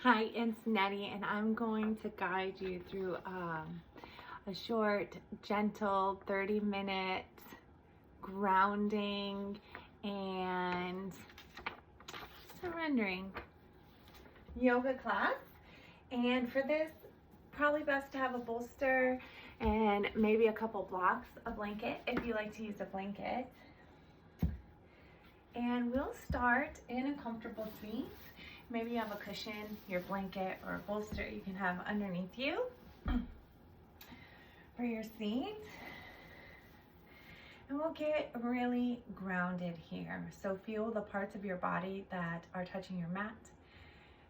Hi, it's Nettie, and I'm going to guide you through a short, gentle 30-minute grounding and surrendering yoga class. And for this, probably best to have a bolster and maybe a couple blocks, a blanket if you like to use a blanket. And we'll start in a comfortable seat. Maybe you have a cushion, your blanket, or a bolster you can have underneath you for your seat. And we'll get really grounded here. So feel the parts of your body that are touching your mat,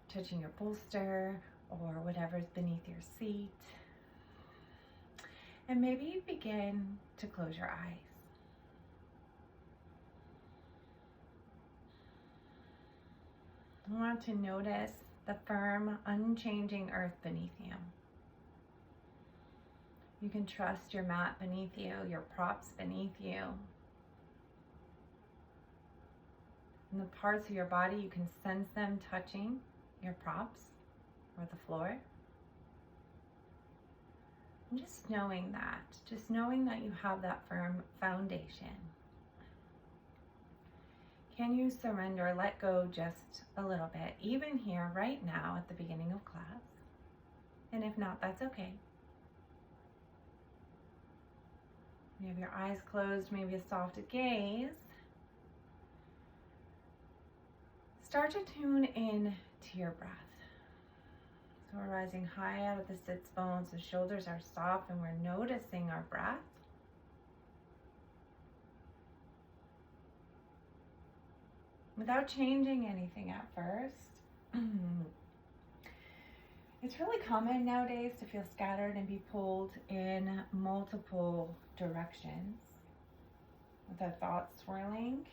touching your bolster, or whatever's beneath your seat. And maybe you begin to close your eyes. I want to notice the firm, unchanging earth beneath you. You can trust your mat beneath you, your props beneath you. And the parts of your body, you can sense them touching your props or the floor. And just knowing that you have that firm foundation. Can you surrender, let go just a little bit, even here, right now, at the beginning of class? And if not, that's okay. You have your eyes closed, maybe a soft gaze. Start to tune in to your breath. So we're rising high out of the sits bones, the shoulders are soft, and we're noticing our breath. Without changing anything at first. It's really common nowadays to feel scattered and be pulled in multiple directions with our thoughts swirling.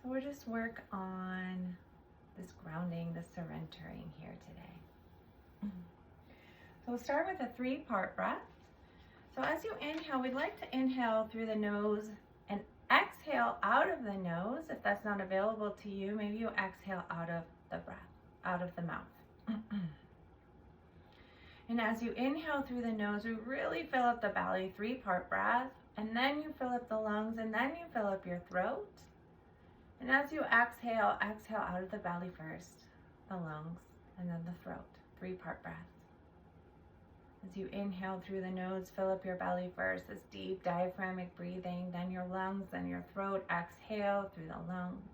So we'll just work on this grounding, this surrendering here today. So we'll start with a 3-part breath. So as you inhale, we'd like to inhale through the nose and exhale out of the nose. If that's not available to you, maybe you exhale out of the breath, out of the mouth. And as you inhale through the nose, we really fill up the belly, 3-part breath, and then you fill up the lungs, and then you fill up your throat. And as you exhale, exhale out of the belly first, the lungs, and then the throat, 3-part breath. As you inhale through the nose, fill up your belly first, this deep diaphragmatic breathing, then your lungs, then your throat. Exhale through the lungs,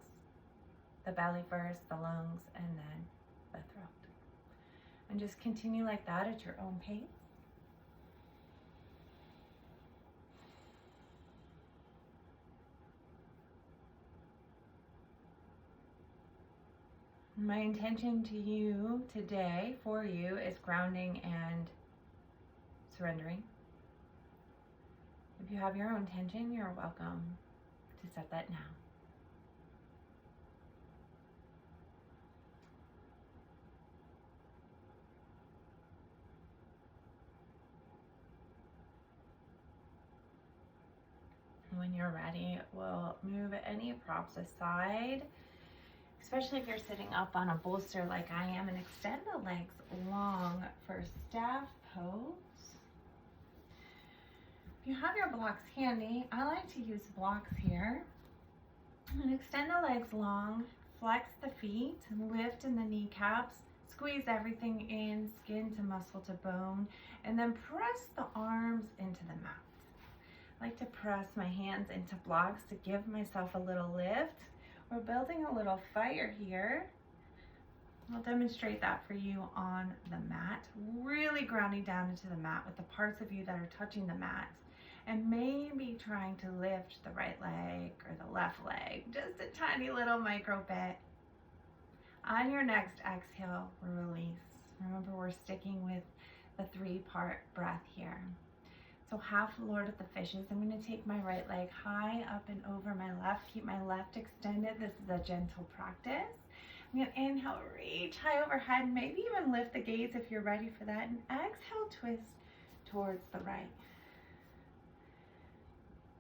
the belly first, the lungs, and then the throat. And just continue like that at your own pace. My intention to you today, for you, is grounding and surrendering. If you have your own intention, you're welcome to set that now. When you're ready, we'll move any props aside, especially if you're sitting up on a bolster like I am, and extend the legs long for staff pose. If you have your blocks handy, I like to use blocks here. And extend the legs long, flex the feet, lift in the kneecaps, squeeze everything in, skin to muscle to bone, and then press the arms into the mat. I like to press my hands into blocks to give myself a little lift. We're building a little fire here. I'll demonstrate that for you on the mat. Really grounding down into the mat with the parts of you that are touching the mat. And maybe trying to lift the right leg or the left leg, just a tiny little micro bit. On your next exhale, release. Remember, we're sticking with the 3-part breath here. So half Lord of the Fishes. I'm going to take my right leg high up and over my left. Keep my left extended. This is a gentle practice. I'm going to inhale, reach high overhead, maybe even lift the gaze if you're ready for that. And exhale, twist towards the right.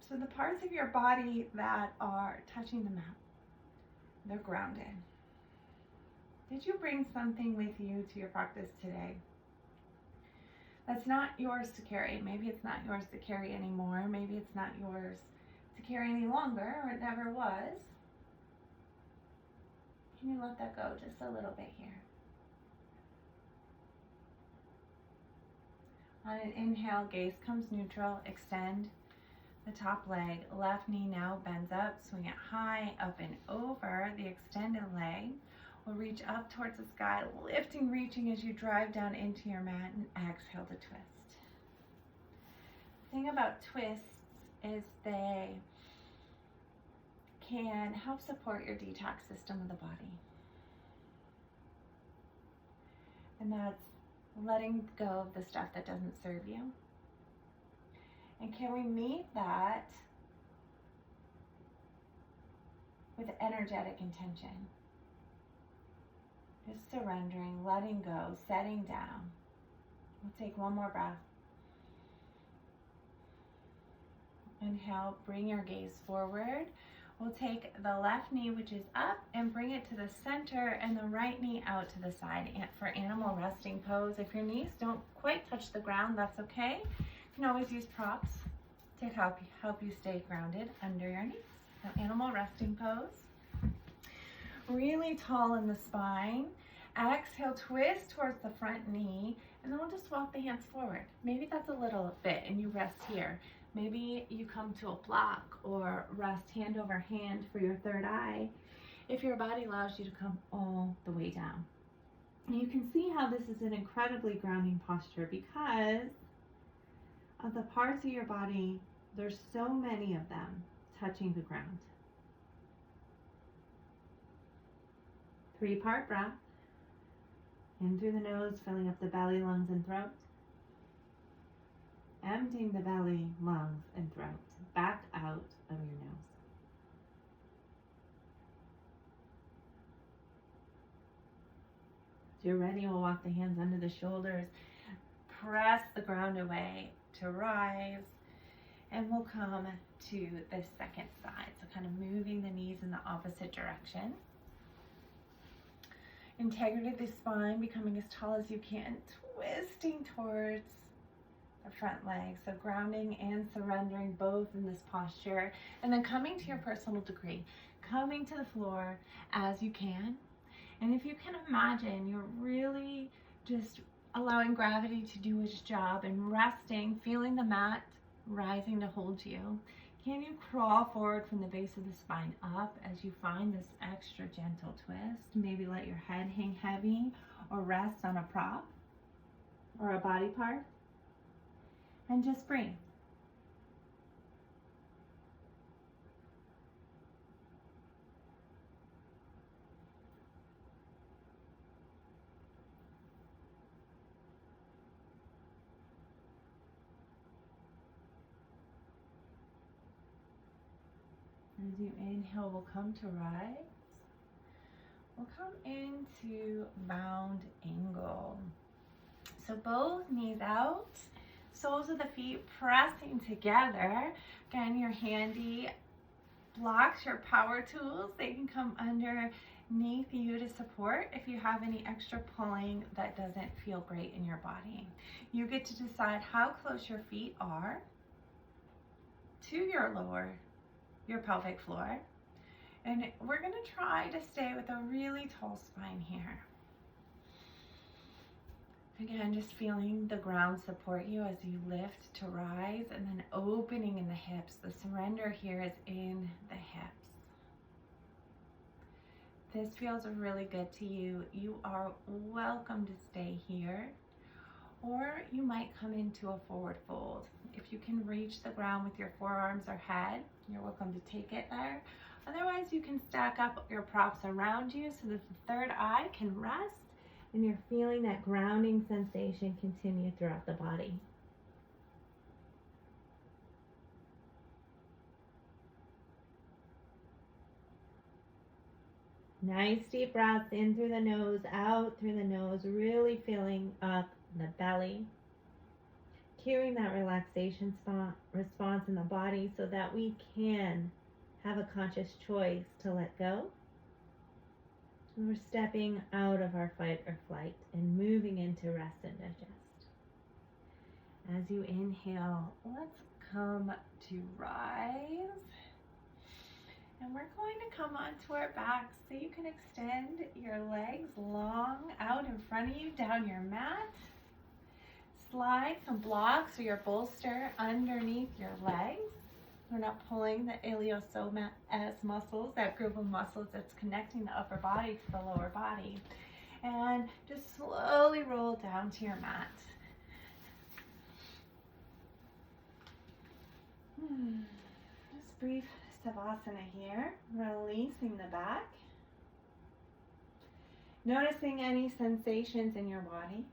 So the parts of your body that are touching the mat, they're grounded. Did you bring something with you to your practice today that's not yours to carry? Maybe it's not yours to carry anymore. Maybe it's not yours to carry any longer, or it never was. Can you let that go just a little bit here? On an inhale, gaze comes neutral. Extend the top leg. Left knee now bends up. Swing it high, up and over. The extended leg will reach up towards the sky, lifting, reaching as you drive down into your mat, and exhale to twist. The thing about twists is they can help support your detox system of the body. And that's letting go of the stuff that doesn't serve you. And can we meet that with energetic intention? Just surrendering, letting go, setting down. We'll take one more breath. Inhale, bring your gaze forward. We'll take the left knee, which is up, and bring it to the center, and the right knee out to the side for animal resting pose. If your knees don't quite touch the ground, that's okay. You can always use props to help you stay grounded under your knees. So animal resting pose. Really tall in the spine. Exhale, twist towards the front knee, and then we'll just walk the hands forward. Maybe that's a little bit, and you rest here. Maybe you come to a block or rest hand over hand for your third eye if your body allows you to come all the way down. And you can see how this is an incredibly grounding posture because of the parts of your body, there's so many of them touching the ground. 3-part breath. In through the nose, filling up the belly, lungs, and throat. Emptying the belly, lungs, and throat back out of your nose. As you're ready, we'll walk the hands under the shoulders, press the ground away to rise, and we'll come to the second side. So kind of moving the knees in the opposite direction. Integrity of the spine, becoming as tall as you can, twisting towards the front leg. So grounding and surrendering both in this posture. And then coming to your personal degree, coming to the floor as you can. And if you can imagine, you're really just allowing gravity to do its job and resting, feeling the mat rising to hold you. Can you crawl forward from the base of the spine up as you find this extra gentle twist? Maybe let your head hang heavy or rest on a prop or a body part. And just breathe. As you inhale, we'll come to rise. We'll come into bound angle. So both knees out, soles of the feet pressing together. Again, your handy blocks, your power tools, they can come underneath you to support if you have any extra pulling that doesn't feel great in your body. You get to decide how close your feet are to your pelvic floor. And we're going to try to stay with a really tall spine here. Again, just feeling the ground support you as you lift to rise, and then opening in the hips. The surrender here is in the hips. This feels really good to you. You are welcome to stay here, or you might come into a forward fold. If you can reach the ground with your forearms or head, you're welcome to take it there. Otherwise, you can stack up your props around you so that the third eye can rest and you're feeling that grounding sensation continue throughout the body. Nice deep breaths in through the nose, out through the nose, really filling up the belly. Cueing that relaxation response in the body so that we can have a conscious choice to let go We're stepping out of our fight or flight and moving into rest and digest. As you inhale, let's come to rise. And we're going to come onto our backs so you can extend your legs long out in front of you down your mat. Slide some blocks or your bolster underneath your legs. We're not pulling the iliopsoas muscles, that group of muscles that's connecting the upper body to the lower body. And just slowly roll down to your mat. Just brief savasana here, releasing the back. Noticing any sensations in your body.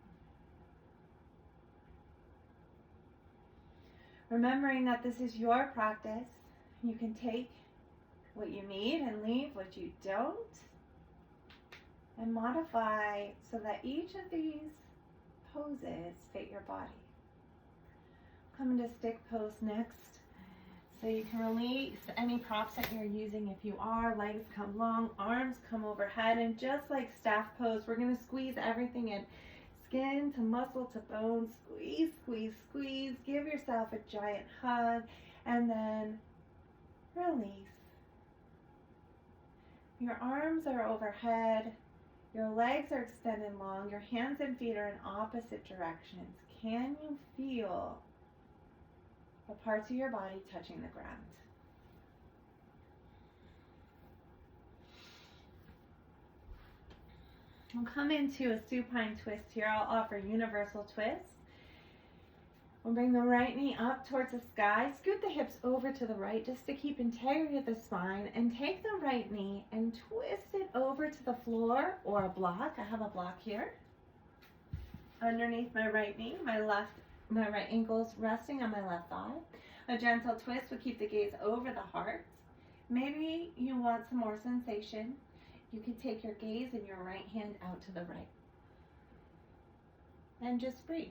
Remembering that this is your practice. You can take what you need and leave what you don't. And modify so that each of these poses fit your body. Come into stick pose next. So you can release any props that you're using if you are. Legs come long, arms come overhead. And just like staff pose, we're going to squeeze everything in. Skin to muscle to bone, squeeze, squeeze, squeeze. Give yourself a giant hug and then release. Your arms are overhead, your legs are extended long, your hands and feet are in opposite directions. Can you feel the parts of your body touching the ground? We'll come into a supine twist here. I'll offer universal twist. We'll bring the right knee up towards the sky. Scoot the hips over to the right just to keep integrity of the spine. And take the right knee and twist it over to the floor or a block. I have a block here. Underneath my right knee, my right ankle is resting on my left thigh. A gentle twist will keep the gaze over the heart. Maybe you want some more sensation. You can take your gaze and your right hand out to the right. And just breathe.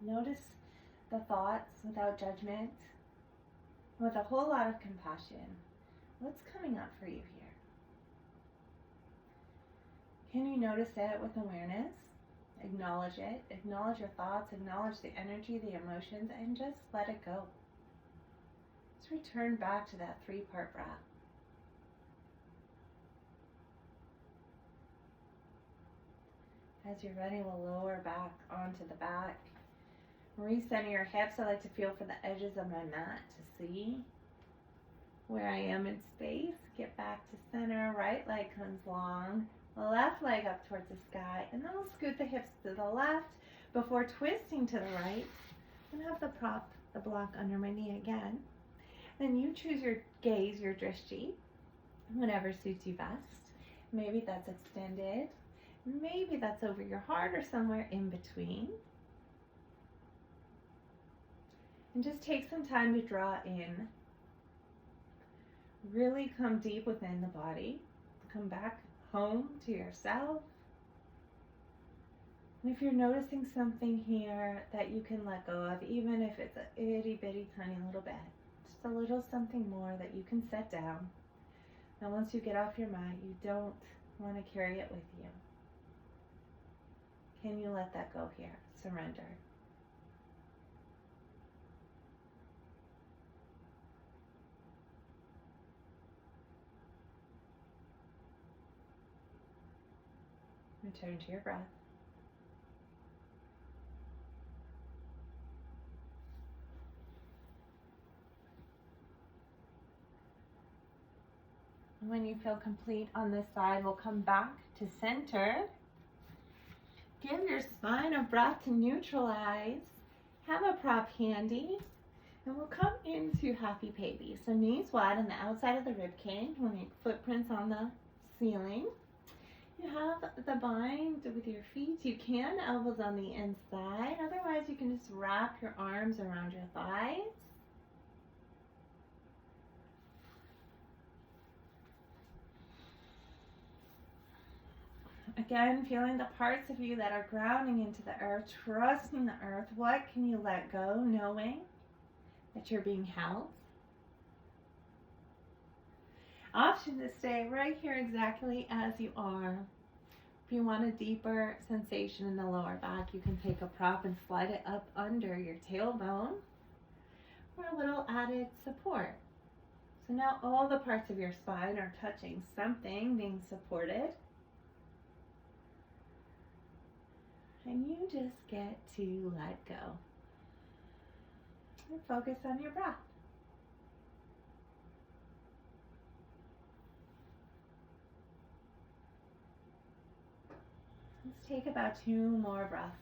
Notice the thoughts without judgment, with a whole lot of compassion. What's coming up for you here? Can you notice it with awareness? Acknowledge it. Acknowledge your thoughts. Acknowledge the energy, the emotions, and just let it go. Let's return back to that 3-part breath. As you're ready, we'll lower back onto the back. Recenter your hips. I like to feel for the edges of my mat to see where I am in space. Get back to center. Right leg comes long. Left leg up towards the sky. And then I'll scoot the hips to the left before twisting to the right. And have the prop, the block under my knee again. Then you choose your gaze, your drishti, whatever suits you best. Maybe that's extended. Maybe that's over your heart or somewhere in between. And just take some time to draw in. Really come deep within the body. Come back home to yourself. And if you're noticing something here that you can let go of, even if it's a itty bitty tiny little bit, just a little something more that you can set down. Now once you get off your mat, you don't want to carry it with you. Can you let that go here? Surrender. Return to your breath. When you feel complete on this side, we'll come back to center. Give your spine a breath to neutralize. Have a prop handy. And we'll come into happy baby. So knees wide on the outside of the rib cage. We'll make footprints on the ceiling. You have the bind with your feet. You can elbows on the inside. Otherwise, you can just wrap your arms around your thighs. Again, feeling the parts of you that are grounding into the earth, trusting the earth. What can you let go, knowing that you're being held? Option to stay right here exactly as you are. If you want a deeper sensation in the lower back, you can take a prop and slide it up under your tailbone for a little added support. So now all the parts of your spine are touching something, being supported. And you just get to let go. And focus on your breath. Let's take about 2 more breaths.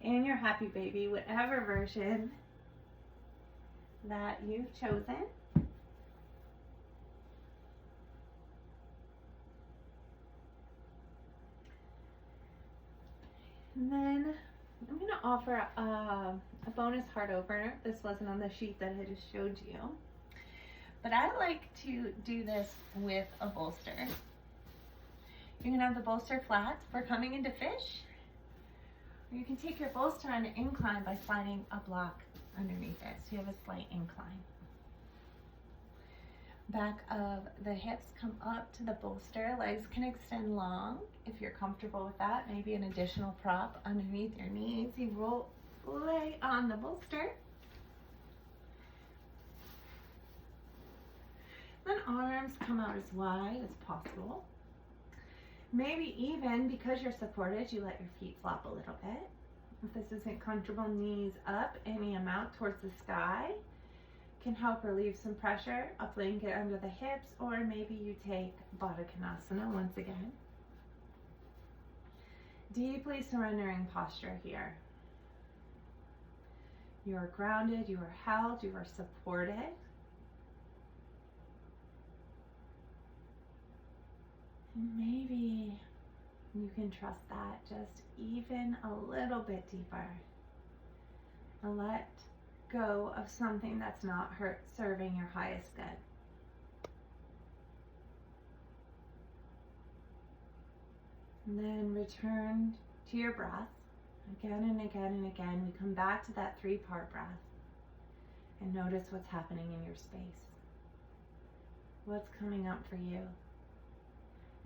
In your happy baby, whatever version that you've chosen. And then I'm going to offer a bonus heart opener. This wasn't on the sheet that I just showed you. But I like to do this with a bolster. You can have the bolster flat for coming into fish. Or you can take your bolster on an incline by sliding a block underneath it. So you have a slight incline. Back of the hips come up to the bolster. Legs can extend long if you're comfortable with that. Maybe an additional prop underneath your knees. You lay on the bolster. Then arms come out as wide as possible. Maybe even because you're supported, you let your feet flop a little bit. If this isn't comfortable, knees up any amount towards the sky. Can help relieve some pressure, a blanket under the hips, or maybe you take Baddha Konasana once again. Deeply surrendering posture here. You are grounded, you are held, you are supported. And maybe you can trust that just even a little bit deeper. And let go of something that's not serving your highest good. And then return to your breath again and again and again. We come back to that 3-part breath and notice what's happening in your space. What's coming up for you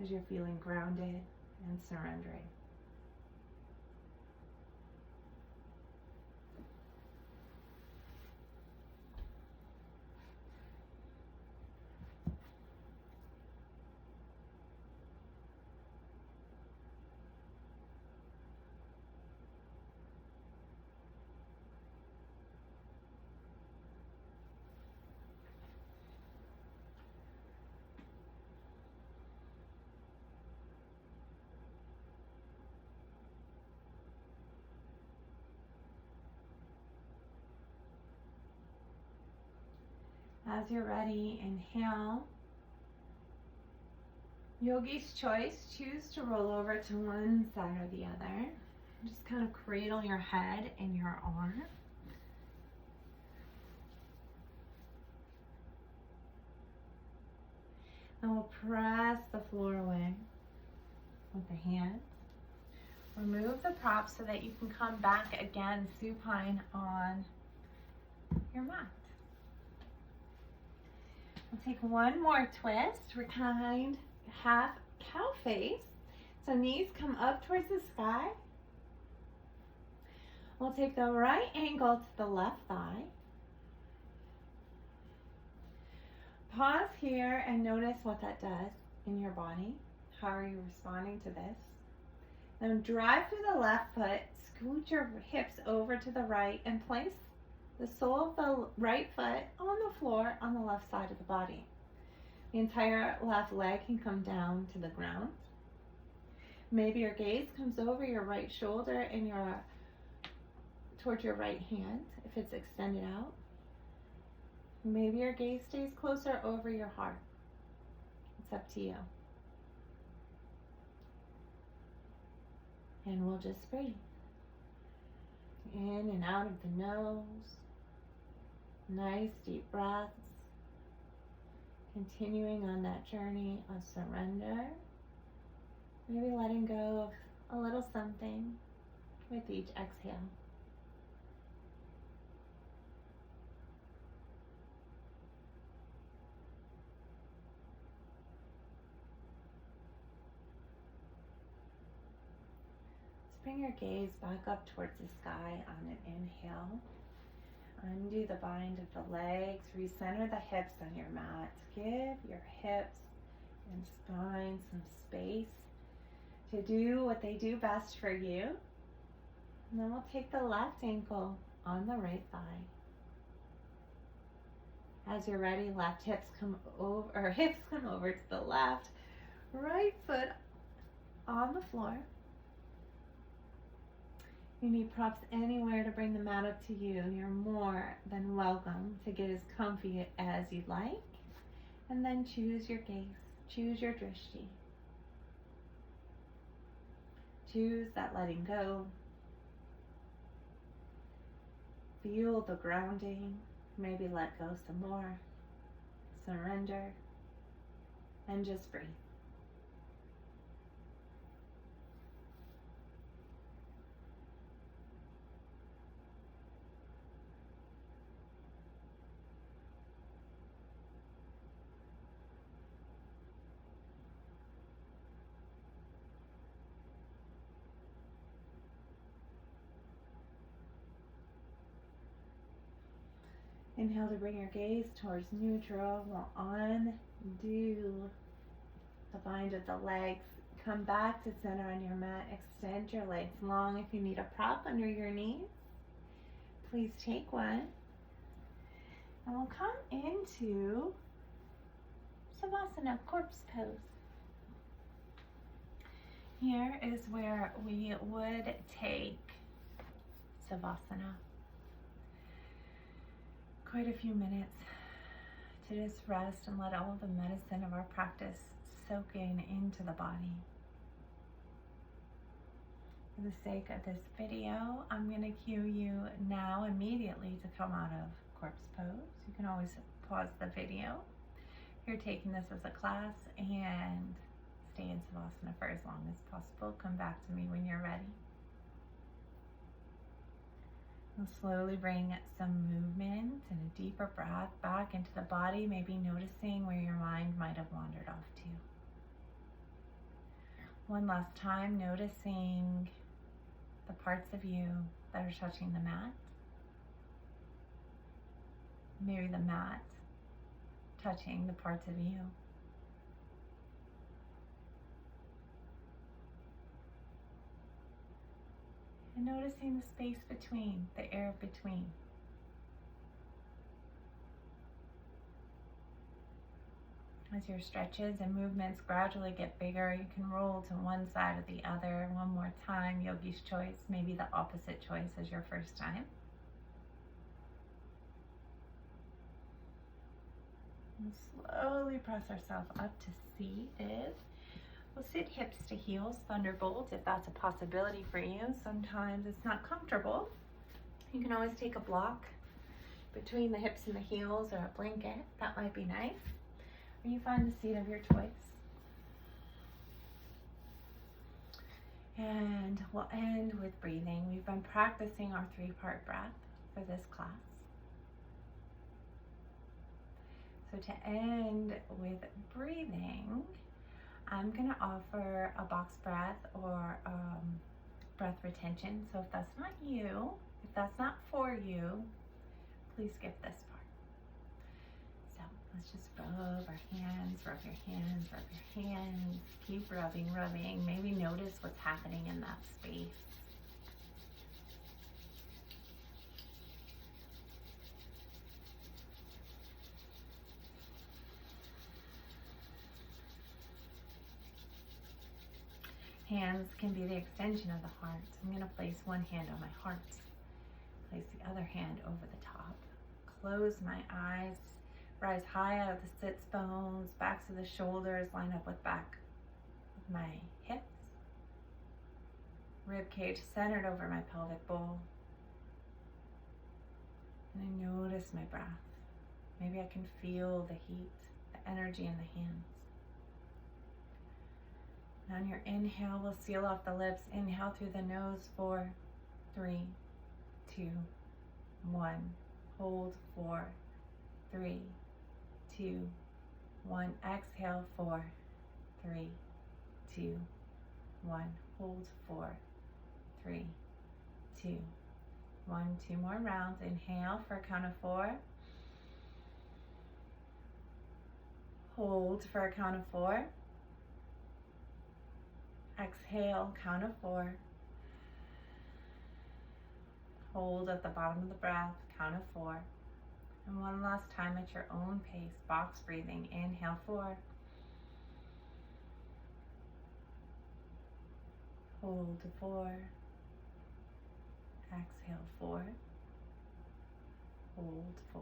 as you're feeling grounded and surrendering. As you're ready, inhale. Yogi's choice, choose to roll over to one side or the other. Just kind of cradle your head in your arm. And we'll press the floor away with the hands. Remove the props so that you can come back again supine on your mat. We'll take one more twist. We're kind half cow face. So knees come up towards the sky. We'll take the right ankle to the left thigh. Pause here and notice what that does in your body. How are you responding to this? Then drive through the left foot, scoot your hips over to the right, and place the sole of the right foot on the floor on the left side of the body. The entire left leg can come down to the ground. Maybe your gaze comes over your right shoulder and towards your right hand if it's extended out. Maybe your gaze stays closer over your heart. It's up to you. And we'll just breathe. In and out of the nose. Nice deep breaths. Continuing on that journey of surrender. Maybe letting go of a little something with each exhale. Bring your gaze back up towards the sky on an inhale. Undo the bind of the legs. Recenter the hips on your mat. Give your hips and spine some space to do what they do best for you. And then we'll take the left ankle on the right thigh. As you're ready, left hips come over, or hips come over to the left. Right foot on the floor. You need props anywhere to bring the mat up to you. You're more than welcome to get as comfy as you'd like. And then choose your gaze. Choose your drishti. Choose that letting go. Feel the grounding. Maybe let go some more. Surrender. And just breathe. Inhale to bring your gaze towards neutral. We'll undo the bind of the legs. Come back to center on your mat. Extend your legs long. If you need a prop under your knees, please take one. And we'll come into Savasana, corpse pose. Here is where we would take Savasana. Quite a few minutes to just rest and let all of the medicine of our practice soak into the body. For the sake of this video, I'm going to cue you now immediately to come out of corpse pose. You can always pause the video if you're taking this as a class and stay in Savasana for as long as possible. Come back to me when you're ready. And slowly bring some movement and a deeper breath back into the body, maybe noticing where your mind might have wandered off to. One last time, noticing the parts of you that are touching the mat. Maybe the mat touching the parts of you. And noticing the space between, the air between. As your stretches and movements gradually get bigger, you can roll to one side or the other. One more time, yogi's choice, maybe the opposite choice as your first time. And slowly press ourselves up to seated. We'll sit hips to heels, thunderbolt, if that's a possibility for you. Sometimes it's not comfortable. You can always take a block between the hips and the heels or a blanket. That might be nice. Or you find the seat of your choice. And we'll end with breathing. We've been practicing our 3-part breath for this class. So to end with breathing, I'm going to offer a box breath or breath retention. So if that's not you, if that's not for you, please skip this part. So let's just rub our hands, rub your hands, rub your hands. Keep rubbing, rubbing. Maybe notice what's happening in that space. Hands can be the extension of the heart. I'm going to place one hand on my heart. Place the other hand over the top. Close my eyes. Rise high out of the sits bones. Backs of the shoulders line up with back of my hips. Rib cage centered over my pelvic bowl. And I notice my breath. Maybe I can feel the heat, the energy in the hands. On your inhale, we'll seal off the lips. Inhale through the nose, 4, 3, 2, 1. Hold, 4, 3, 2, 1. Exhale, 4, 3, 2, 1. Hold, 4, 3, 2, 1. 2 more rounds. Inhale for a count of 4. Hold for a count of 4. Exhale, count of 4. Hold at the bottom of the breath, count of 4. And one last time at your own pace, box breathing. Inhale, 4. Hold, 4. Exhale, 4. Hold, 4.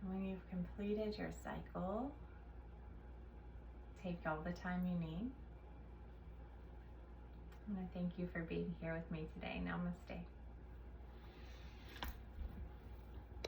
And when you've completed your cycle, take all the time you need. And I thank you for being here with me today. Namaste.